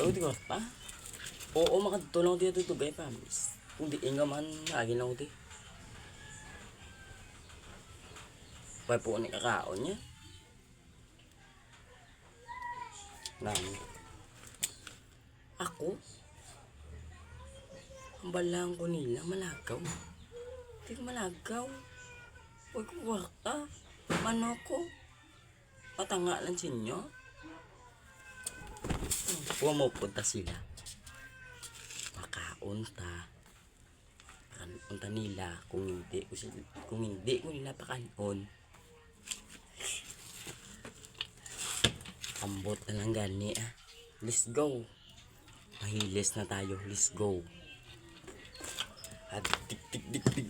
O, di ko pa. Oo, makatulong dito to guys, promise. Kung di nga man, lagi lang ko di. Pwede po ni kakaon niya. Nami. Ako? Ang balang ko nila, malagaw. Hindi ko malagaw. Huwag ko warta. Mano ko? Patanga lang sinyo. Pumupunta sila. Makaunta. Unta nila kung hindi ko nila pakanon. Ambot na lang gani ah. Let's go. Mahilis na tayo. Let's go. At tik tik tik tik.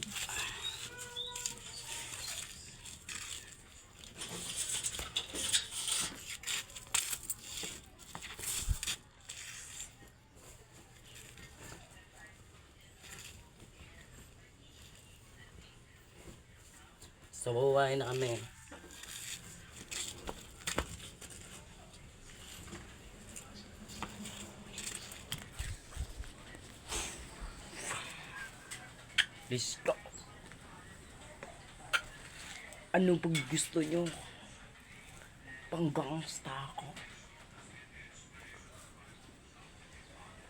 So, buhay na kami. Let's go. Anong pag gusto nyo? Panggangsta ako.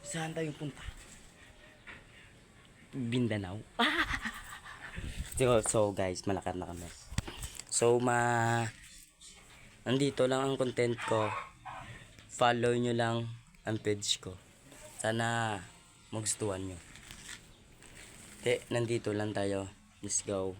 Saan tayo punta? Mindanao. So guys, malakad na kami. So nandito lang ang content ko. Follow nyo lang ang page ko. Sana magustuhan nyo. Nandito lang tayo. Let's go.